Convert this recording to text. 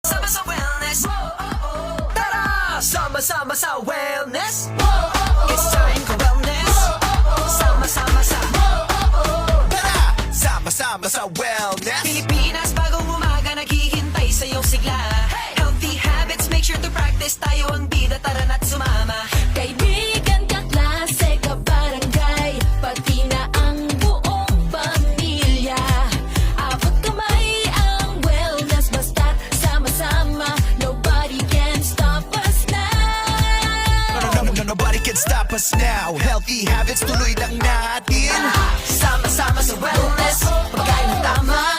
Sama sa wellness. Tara! Sama-sama sa wellness. It's time for wellness. Sama-sama sa Tara! Sama-sama sa wellness. Pilipinas, bagong umaga naghihintay sa iyong sigla. Healthy habits, make sure to practice. Tayo ang bida, tara na't sumama. Kaibigan, kaklase, kabarangay, pati na ang buong pamilya. Abot kamay ang wellness, basta't sama-sama. Nobody can stop us now. Nobody can stop us now. Healthy habits, tuloy lang natin. Sama-sama sa wellness. Pagkain ng tama.